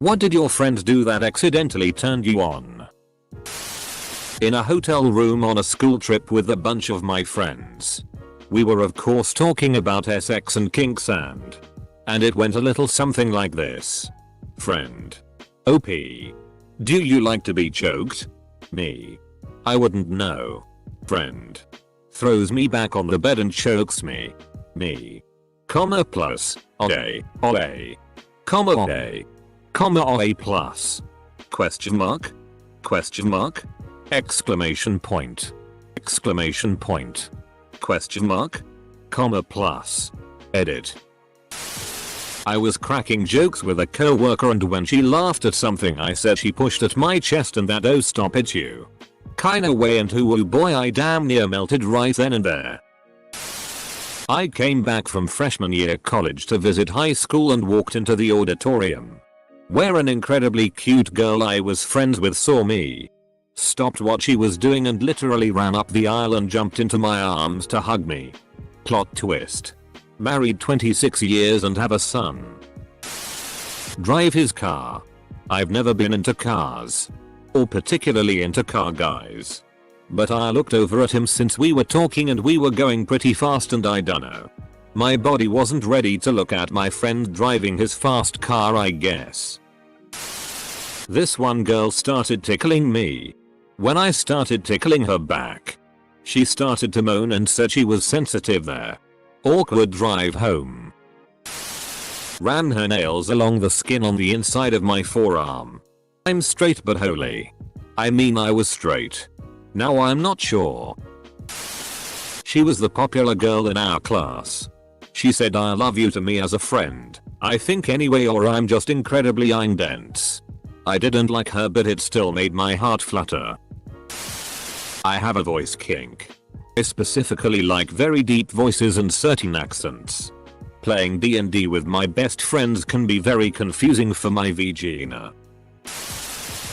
What did your friend do that accidentally turned you on? In a hotel room on a school trip with a bunch of my friends. We were of course talking about sex and kinks and it went a little something like this. Friend. OP. Do you like to be choked? Me. I wouldn't know. Friend. Throws me back on the bed and chokes me. Me. Comma plus. Ole. Ole. Comma ole. Comma ole plus. Question mark? Question mark? Exclamation point. Exclamation point. Question mark? Comma plus. Edit. I was cracking jokes with a coworker and when she laughed at something I said she pushed at my chest and that oh stop it you kinda way and oh boy I damn near melted right then and there. I came back from freshman year college to visit high school and walked into the auditorium. Where an incredibly cute girl I was friends with saw me. Stopped what she was doing and literally ran up the aisle and jumped into my arms to hug me. Plot twist. Married 26 years and have a son. Drive his car. I've never been into cars. Or particularly into car guys. But I looked over at him since we were talking and we were going pretty fast and I dunno. My body wasn't ready to look at my friend driving his fast car I guess. This one girl started tickling me. When I started tickling her back, she started to moan and said she was sensitive there. Awkward drive home. Ran her nails along the skin on the inside of my forearm. I'm straight but holy. I mean I was straight. Now I'm not sure. She was the popular girl in our class. She said I love you to me as a friend. I think anyway or I'm just incredibly intense. I didn't like her but it still made my heart flutter. I have a voice kink. I specifically like very deep voices and certain accents. Playing D&D with my best friends can be very confusing for my vagina.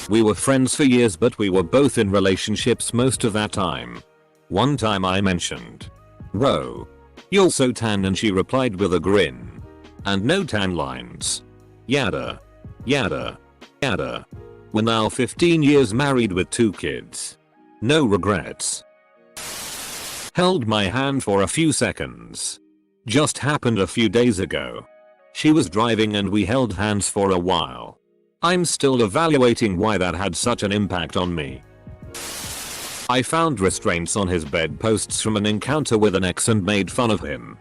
We were friends for years but we were both in relationships most of that time. One time I mentioned, "Whoa, you're so tan," and she replied with a grin. And no tan lines. Yada. Yada. Yada. We're now 15 years married with 2 kids. No regrets. Held my hand for a few seconds. Just happened a few days ago. She was driving and we held hands for a while. I'm still evaluating why that had such an impact on me. I found restraints on his bedposts from an encounter with an ex and made fun of him.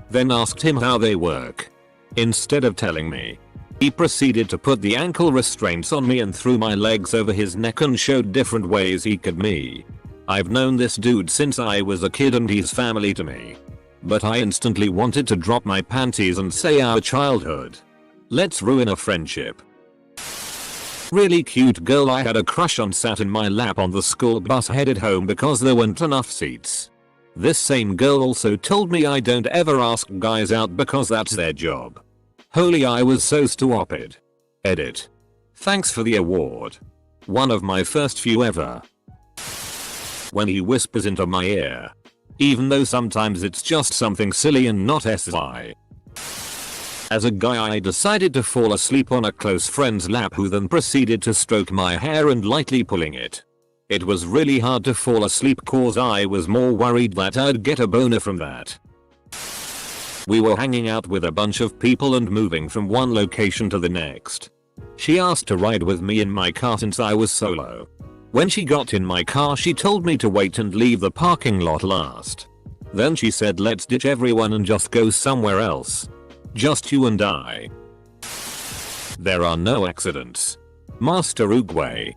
Then asked him how they work. Instead of telling me, he proceeded to put the ankle restraints on me and threw my legs over his neck and showed different ways he could me. I've known this dude since I was a kid and he's family to me. But I instantly wanted to drop my panties and say our childhood. Let's ruin a friendship. Really cute girl I had a crush on sat in my lap on the school bus headed home because there weren't enough seats. This same girl also told me I don't ever ask guys out because that's their job. Holy I was so stupid. Edit. Thanks for the award. One of my first few ever. When he whispers into my ear. Even though sometimes it's just something silly and not SI. As a guy I decided to fall asleep on a close friend's lap who then proceeded to stroke my hair and lightly pulling it. It was really hard to fall asleep cause I was more worried that I'd get a boner from that. We were hanging out with a bunch of people and moving from one location to the next. She asked to ride with me in my car since I was solo. When she got in my car she told me to wait and leave the parking lot last. Then she said let's ditch everyone and just go somewhere else. Just you and I. There are no accidents. Master Uguay.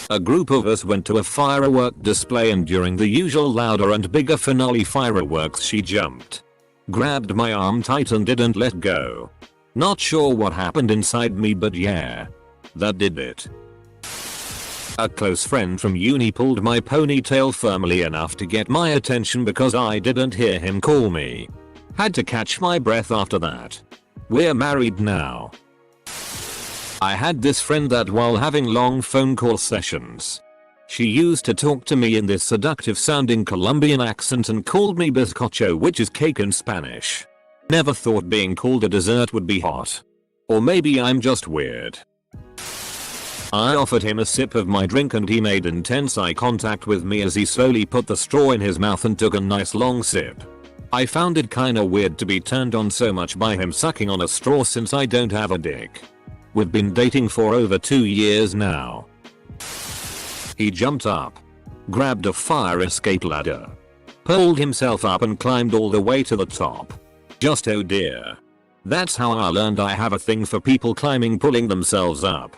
A group of us went to a firework display and during the usual louder and bigger finale fireworks she jumped. Grabbed my arm tight and didn't let go. Not sure what happened inside me but yeah. That did it. A close friend from uni pulled my ponytail firmly enough to get my attention because I didn't hear him call me. Had to catch my breath after that. We're married now. I had this friend that while having long phone call sessions, she used to talk to me in this seductive sounding Colombian accent and called me bizcocho which is cake in Spanish. Never thought being called a dessert would be hot. Or maybe I'm just weird. I offered him a sip of my drink and he made intense eye contact with me as he slowly put the straw in his mouth and took a nice long sip. I found it kinda weird to be turned on so much by him sucking on a straw since I don't have a dick. We've been dating for over 2 years now. He jumped up, grabbed a fire escape ladder, pulled himself up and climbed all the way to the top. Just oh dear. That's how I learned I have a thing for people pulling themselves up.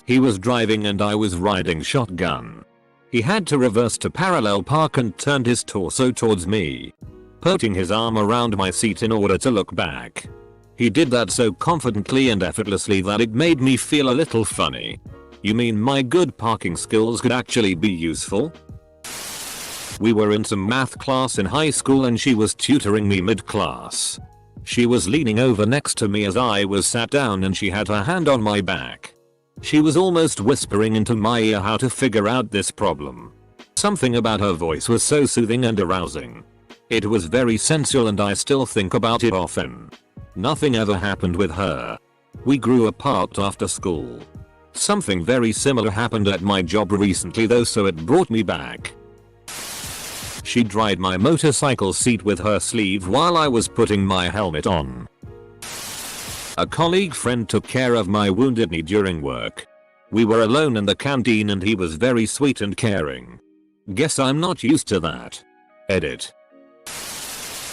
He was driving and I was riding shotgun. He had to reverse to parallel park and turned his torso towards me, putting his arm around my seat in order to look back. He did that so confidently and effortlessly that it made me feel a little funny. You mean my good parking skills could actually be useful? We were in some math class in high school and she was tutoring me mid-class. She was leaning over next to me as I was sat down and she had her hand on my back. She was almost whispering into my ear how to figure out this problem. Something about her voice was so soothing and arousing. It was very sensual and I still think about it often. Nothing ever happened with her. We grew apart after school. Something very similar happened at my job recently though, so it brought me back. She dried my motorcycle seat with her sleeve while I was putting my helmet on. A colleague friend took care of my wounded knee during work. We were alone in the canteen and he was very sweet and caring. Guess I'm not used to that. Edit.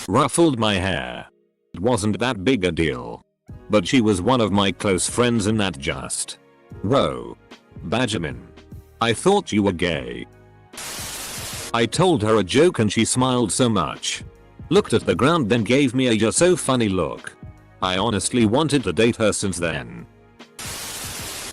Ruffled my hair. It wasn't that big a deal. But she was one of my close friends and that just. Whoa. Benjamin. I thought you were gay. I told her a joke and she smiled so much. Looked at the ground then gave me a "you're so funny" look. I honestly wanted to date her since then.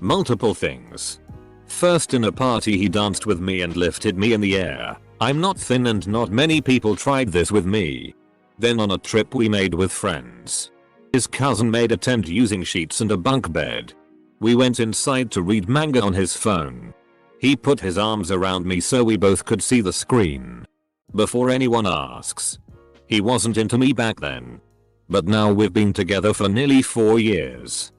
Multiple things. First, in a party he danced with me and lifted me in the air. I'm not thin and not many people tried this with me. Then on a trip we made with friends. His cousin made a tent using sheets and a bunk bed. We went inside to read manga on his phone. He put his arms around me so we both could see the screen. Before anyone asks, he wasn't into me back then. But now we've been together for nearly 4 years.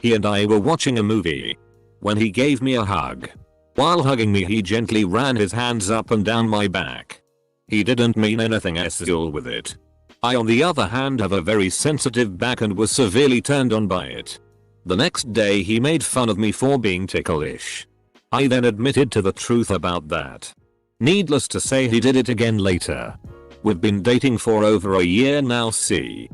He and I were watching a movie when he gave me a hug. While hugging me he gently ran his hands up and down my back. He didn't mean anything sexual with it. I on the other hand have a very sensitive back and was severely turned on by it. The next day he made fun of me for being ticklish. I then admitted to the truth about that. Needless to say he did it again later. We've been dating for over a year now. See.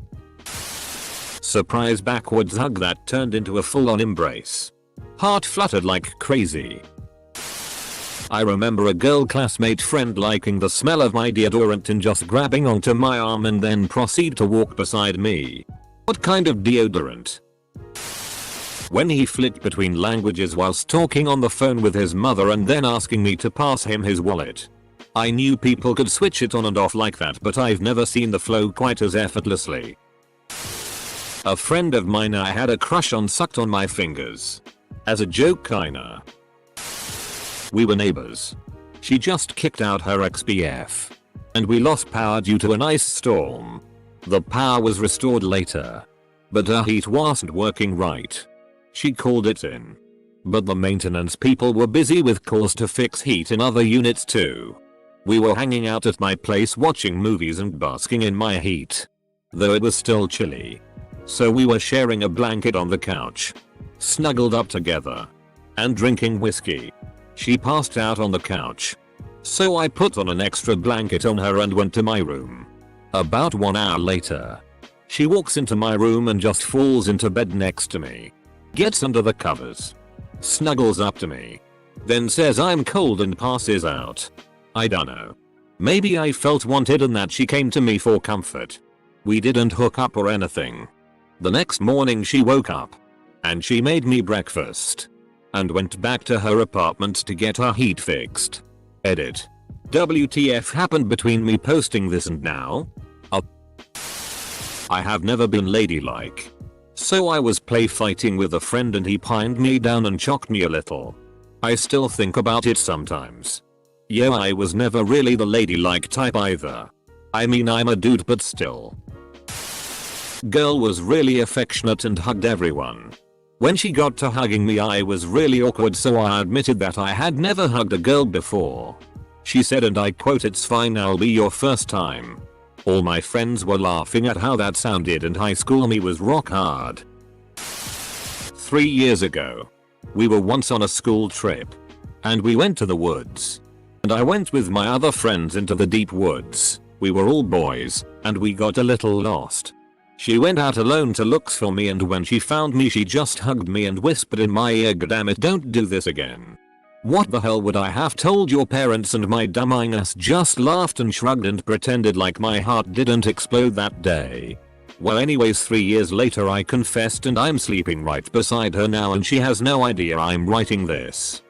Surprise backwards hug that turned into a full-on embrace. Heart fluttered like crazy. I remember a girl classmate friend liking the smell of my deodorant and just grabbing onto my arm and then proceed to walk beside me. What kind of deodorant? When he flipped between languages whilst talking on the phone with his mother and then asking me to pass him his wallet. I knew people could switch it on and off like that, but I've never seen the flow quite as effortlessly. A friend of mine I had a crush on sucked on my fingers. As a joke kinda. We were neighbors. She just kicked out her ex-BF. And we lost power due to an ice storm. The power was restored later. But her heat wasn't working right. She called it in. But the maintenance people were busy with calls to fix heat in other units too. We were hanging out at my place watching movies and basking in my heat. Though it was still chilly. So we were sharing a blanket on the couch. Snuggled up together. And drinking whiskey. She passed out on the couch. So I put on an extra blanket on her and went to my room. About 1 hour later. She walks into my room and just falls into bed next to me. Gets under the covers. Snuggles up to me. Then says I'm cold and passes out. I dunno. Maybe I felt wanted and that she came to me for comfort. We didn't hook up or anything. The next morning she woke up. And she made me breakfast. And went back to her apartment to get her heat fixed. Edit. WTF happened between me posting this and now? I have never been ladylike. So I was play fighting with a friend and he pinned me down and shocked me a little. I still think about it sometimes. Yeah, I was never really the ladylike type either. I mean I'm a dude but still. Girl was really affectionate and hugged everyone. When she got to hugging me I was really awkward, so I admitted that I had never hugged a girl before. She said, and I quote, "It's fine, I'll be your first time." All my friends were laughing at how that sounded, and high school me was rock hard. 3 years ago. We were once on a school trip. And we went to the woods. And I went with my other friends into the deep woods. We were all boys, and we got a little lost. She went out alone to look for me, and when she found me she just hugged me and whispered in my ear, "Damn it, don't do this again." What the hell would I have told your parents? And my dumb ass just laughed and shrugged and pretended like my heart didn't explode that day. Well, anyways, 3 years later I confessed, and I'm sleeping right beside her now, and she has no idea I'm writing this.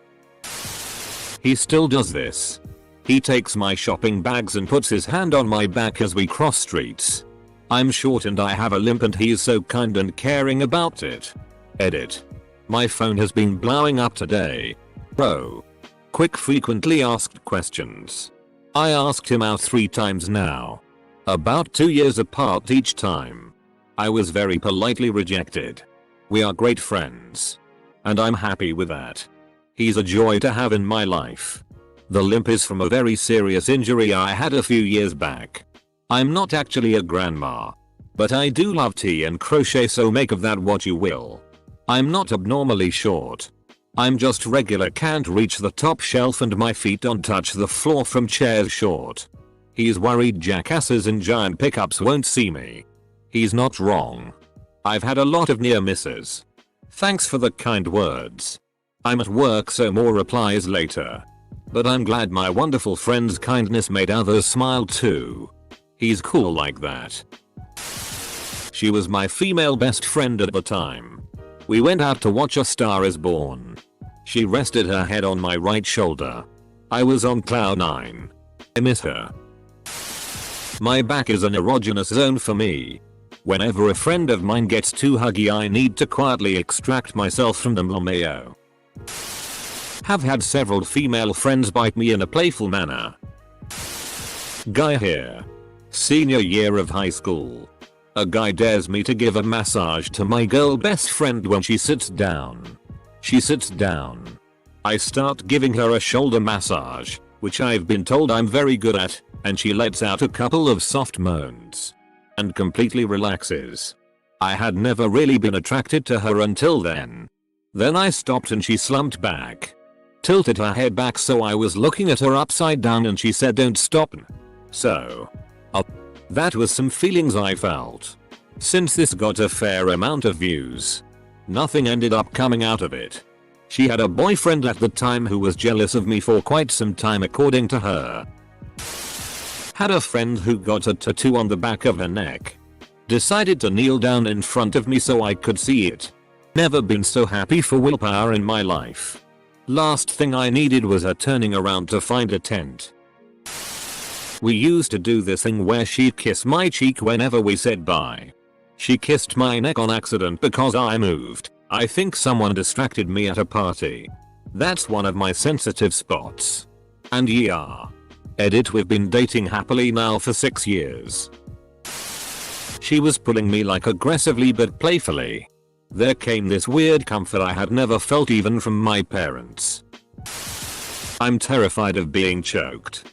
He still does this. He takes my shopping bags and puts his hand on my back as we cross streets. I'm short and I have a limp, and he's so kind and caring about it. Edit. My phone has been blowing up today. Bro. Quick frequently asked questions. I asked him out 3 times now. About 2 years apart each time. I was very politely rejected. We are great friends. And I'm happy with that. He's a joy to have in my life. The limp is from a very serious injury I had a few years back. I'm not actually a grandma. But I do love tea and crochet, so make of that what you will. I'm not abnormally short. I'm just regular, can't reach the top shelf, and my feet don't touch the floor from chairs short. He's worried jackasses in giant pickups won't see me. He's not wrong. I've had a lot of near misses. Thanks for the kind words. I'm at work, so more replies later. But I'm glad my wonderful friend's kindness made others smile too. He's cool like that. She was my female best friend at the time. We went out to watch A Star Is Born. She rested her head on my right shoulder. I was on cloud 9. I miss her. My back is an erogenous zone for me. Whenever a friend of mine gets too huggy I need to quietly extract myself from them. LMAO. Have had several female friends bite me in a playful manner. Guy here. Senior year of high school. A guy dares me to give a massage to my girl best friend when she sits down. She sits down. I start giving her a shoulder massage, which I've been told I'm very good at, and she lets out a couple of soft moans. And completely relaxes. I had never really been attracted to her until then. Then I stopped and she slumped back. Tilted her head back so I was looking at her upside down, and she said, "Don't stop." So. That was some feelings I felt. Since this got a fair amount of views, nothing ended up coming out of it. She had a boyfriend at the time who was jealous of me for quite some time, according to her. Had a friend who got a tattoo on the back of her neck. Decided to kneel down in front of me so I could see it. Never been so happy for willpower in my life. Last thing I needed was her turning around to find a tent. We used to do this thing where she'd kiss my cheek whenever we said bye. She kissed my neck on accident because I moved. I think someone distracted me at a party. That's one of my sensitive spots. And yeah. Edit, we've been dating happily now for 6 years. She was pulling me like aggressively but playfully. There came this weird comfort I had never felt even from my parents. I'm terrified of being choked.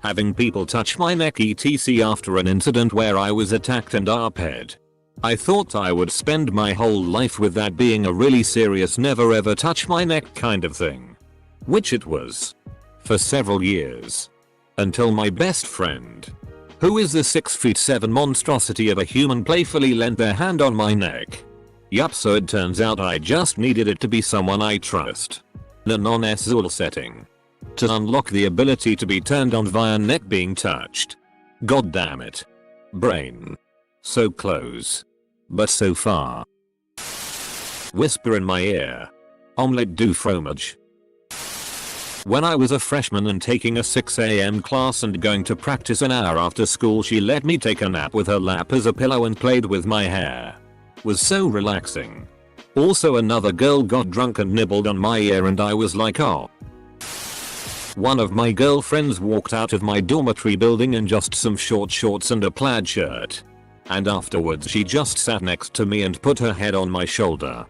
Having people touch my neck etc. after an incident where I was attacked and arped. I thought I would spend my whole life with that being a really serious never ever touch my neck kind of thing. Which it was. For several years. Until my best friend, who is the 6'7" monstrosity of a human, playfully lent their hand on my neck. Yup, so it turns out I just needed it to be someone I trust. In a non-SZUL setting. To unlock the ability to be turned on via neck being touched. God damn it. Brain. So close. But so far. Whisper in my ear. Omelette du fromage. When I was a freshman and taking a 6 AM class and going to practice an hour after school, she let me take a nap with her lap as a pillow and played with my hair. Was so relaxing. Also, another girl got drunk and nibbled on my ear and I was like, oh. One of my girlfriends walked out of my dormitory building in just some short shorts and a plaid shirt. And afterwards she just sat next to me and put her head on my shoulder.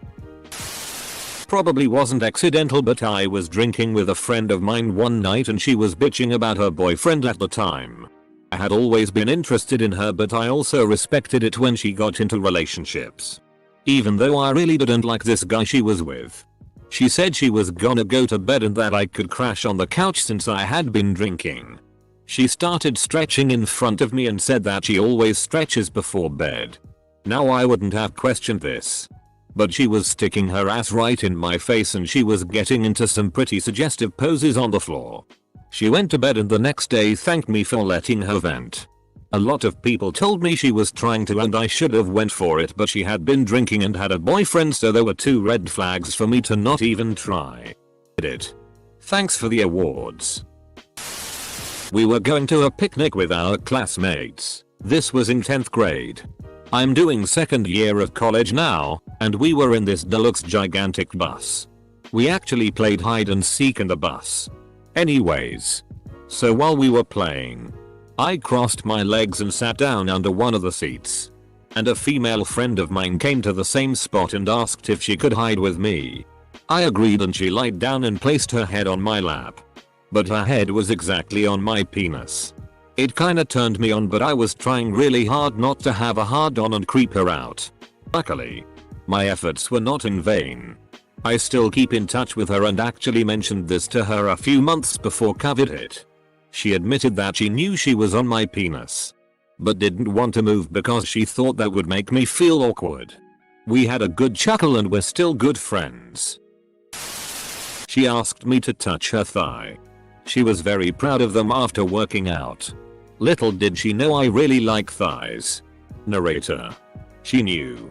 Probably wasn't accidental, but I was drinking with a friend of mine one night and she was bitching about her boyfriend at the time. I had always been interested in her, but I also respected it when she got into relationships. Even though I really didn't like this guy she was with. She said she was gonna go to bed and that I could crash on the couch since I had been drinking. She started stretching in front of me and said that she always stretches before bed. Now I wouldn't have questioned this. But she was sticking her ass right in my face and she was getting into some pretty suggestive poses on the floor. She went to bed and the next day thanked me for letting her vent. A lot of people told me she was trying to and I should have went for it, but she had been drinking and had a boyfriend, so there were 2 red flags for me to not even try it. Thanks for the awards. We were going to a picnic with our classmates. This was in 10th grade. I'm doing 2nd year of college now, and we were in this deluxe gigantic bus. We actually played hide and seek in the bus. Anyways. So while we were playing, I crossed my legs and sat down under one of the seats. And a female friend of mine came to the same spot and asked if she could hide with me. I agreed and she lied down and placed her head on my lap. But her head was exactly on my penis. It kinda turned me on, but I was trying really hard not to have a hard on and creep her out. Luckily, my efforts were not in vain. I still keep in touch with her and actually mentioned this to her a few months before COVID hit. She admitted that she knew she was on my penis, but didn't want to move because she thought that would make me feel awkward. We had a good chuckle and we're still good friends. She asked me to touch her thigh. She was very proud of them after working out. Little did she know I really like thighs. Narrator. She knew.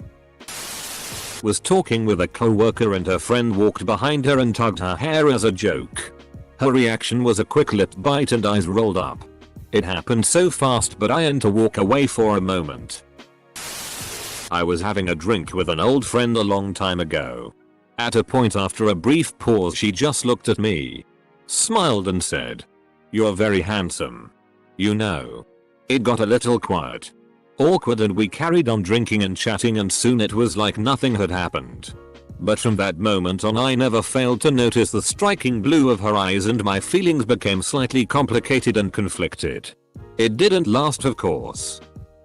Was talking with a coworker and her friend walked behind her and tugged her hair as a joke. Her reaction was a quick lip bite and eyes rolled up. It happened so fast, but I had to walk away for a moment. I was having a drink with an old friend a long time ago. At a point after a brief pause she just looked at me, smiled and said, "You're very handsome." You know. It got a little quiet. Awkward, and we carried on drinking and chatting, and soon it was like nothing had happened. But from that moment on I never failed to notice the striking blue of her eyes and my feelings became slightly complicated and conflicted. It didn't last, of course.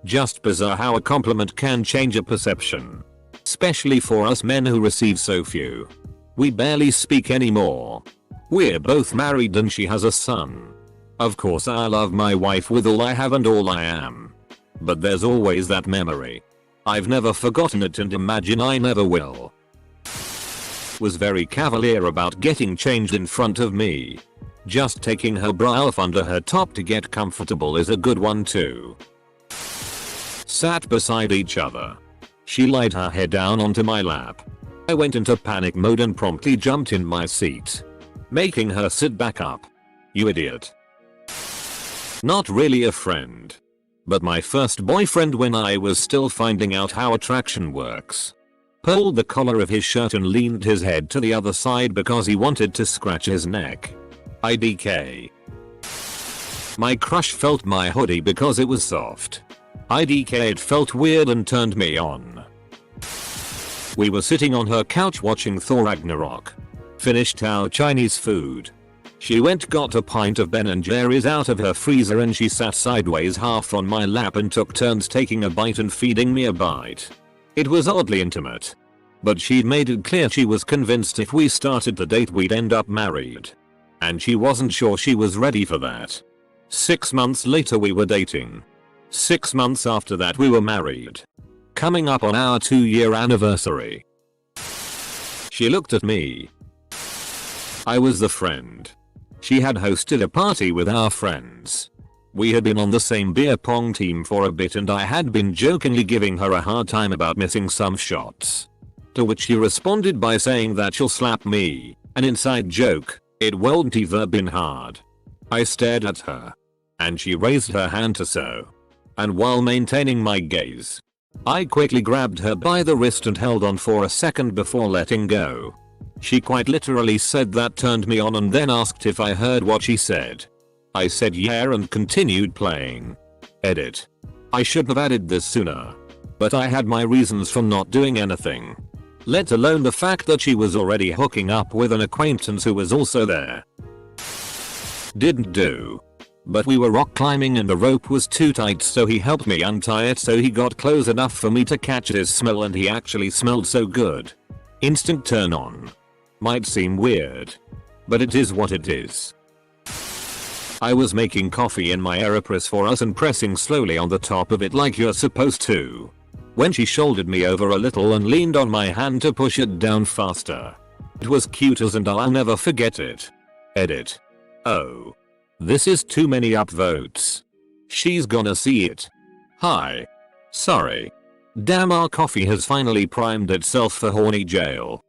Just bizarre how a compliment can change a perception. Especially for us men who receive so few. We barely speak anymore. We're both married and she has a son. Of course I love my wife with all I have and all I am. But there's always that memory. I've never forgotten it and imagine I never will. Was very cavalier about getting changed in front of me. Just taking her bra off under her top to get comfortable is a good one too. Sat beside each other. She laid her head down onto my lap. I went into panic mode and promptly jumped in my seat, making her sit back up. You idiot. Not really a friend, but my first boyfriend when I was still finding out how attraction works. Pulled the collar of his shirt and leaned his head to the other side because he wanted to scratch his neck. IDK. My crush felt my hoodie because it was soft. IDK, it felt weird and turned me on. We were sitting on her couch watching Thor Ragnarok. Finished our Chinese food. She got a pint of Ben & Jerry's out of her freezer and she sat sideways half on my lap and took turns taking a bite and feeding me a bite. It was oddly intimate. But she'd made it clear she was convinced if we started the date we'd end up married. And she wasn't sure she was ready for that. 6 months later we were dating. 6 months after that we were married. Coming up on our 2-year anniversary. She looked at me. I was the friend. She had hosted a party with our friends. We had been on the same beer pong team for a bit and I had been jokingly giving her a hard time about missing some shots. To which she responded by saying that she'll slap me, an inside joke, it won't either been hard. I stared at her. And she raised her hand to so. And while maintaining my gaze, I quickly grabbed her by the wrist and held on for a second before letting go. She quite literally said that turned me on and then asked if I heard what she said. I said yeah and continued playing. Edit. I should have added this sooner. But I had my reasons for not doing anything. Let alone the fact that she was already hooking up with an acquaintance who was also there. Didn't do. But we were rock climbing and the rope was too tight, so he helped me untie it, so he got close enough for me to catch his smell, and he actually smelled so good. Instant turn on. Might seem weird, but it is what it is. I was making coffee in my AeroPress for us and pressing slowly on the top of it like you're supposed to, when she shouldered me over a little and leaned on my hand to push it down faster. It was cute as, and I'll never forget it. Edit. Oh. This is too many upvotes. She's gonna see it. Hi. Sorry. Damn, our coffee has finally primed itself for horny jail.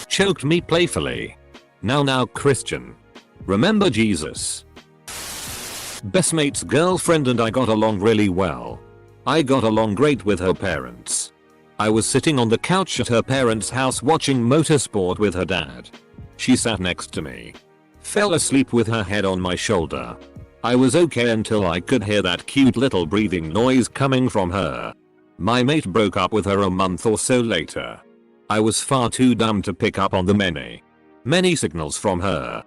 Choked me playfully. Now Christian. Remember Jesus. Best mate's girlfriend and I got along really well. I got along great with her parents. I was sitting on the couch at her parents' house watching motorsport with her dad. She sat next to me. Fell asleep with her head on my shoulder. I was okay until I could hear that cute little breathing noise coming from her. My mate broke up with her a month or so later. I was far too dumb to pick up on the many signals from her.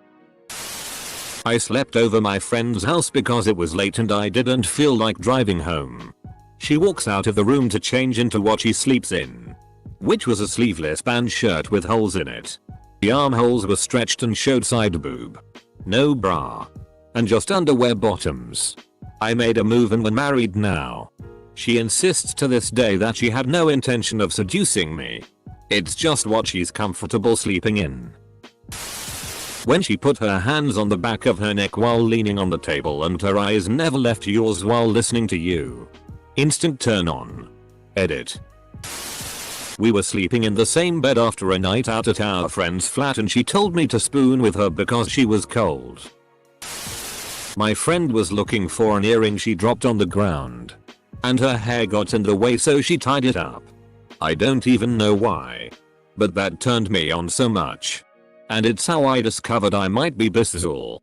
I slept over my friend's house because it was late and I didn't feel like driving home. She walks out of the room to change into what she sleeps in, which was a sleeveless band shirt with holes in it. The armholes were stretched and showed side boob. No bra. And just underwear bottoms. I made a move and we're married now. She insists to this day that she had no intention of seducing me. It's just what she's comfortable sleeping in. When she put her hands on the back of her neck while leaning on the table and her eyes never left yours while listening to you. Instant turn on. Edit. We were sleeping in the same bed after a night out at our friend's flat and she told me to spoon with her because she was cold. My friend was looking for an earring she dropped on the ground. And her hair got in the way, so she tied it up. I don't even know why. But that turned me on so much. And it's how I discovered I might be bisexual.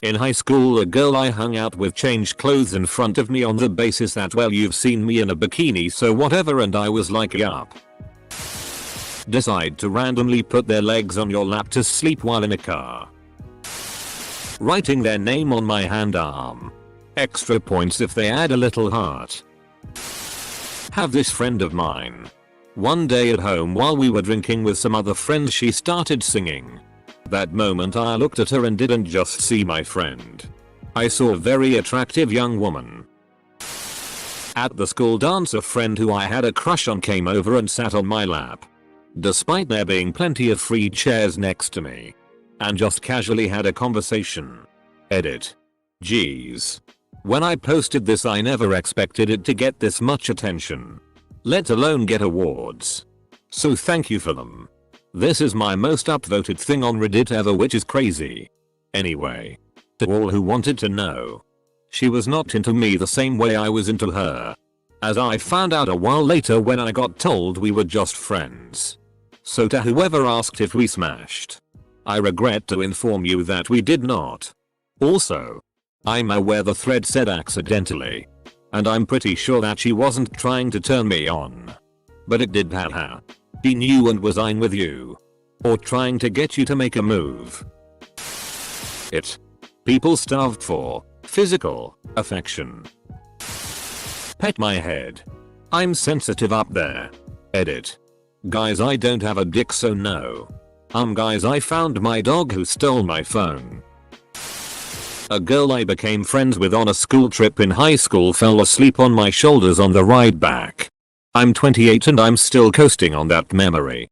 In high school, a girl I hung out with changed clothes in front of me on the basis that, well, you've seen me in a bikini so whatever, and I was like, yup. Decide to randomly put their legs on your lap to sleep while in a car. Writing their name on my hand arm. Extra points if they add a little heart. Have this friend of mine. One day at home while we were drinking with some other friends, she started singing. That moment I looked at her and didn't just see my friend. I saw a very attractive young woman. At the school dance, a friend who I had a crush on came over and sat on my lap. Despite there being plenty of free chairs next to me. And just casually had a conversation. Edit. Jeez. When I posted this, I never expected it to get this much attention. Let alone get awards. So thank you for them. This is my most upvoted thing on Reddit ever, which is crazy. Anyway. To all who wanted to know. She was not into me the same way I was into her. As I found out a while later when I got told we were just friends. So to whoever asked if we smashed. I regret to inform you that we did not. Also. I'm aware the thread said accidentally. And I'm pretty sure that she wasn't trying to turn me on. But it did, haha. She knew and was in with you. Or trying to get you to make a move. People starved for physical affection. Pet my head. I'm sensitive up there. Edit. Guys, I don't have a dick, so no. Guys, I found my dog who stole my phone. A girl I became friends with on a school trip in high school fell asleep on my shoulders on the ride back. I'm 28 and I'm still coasting on that memory.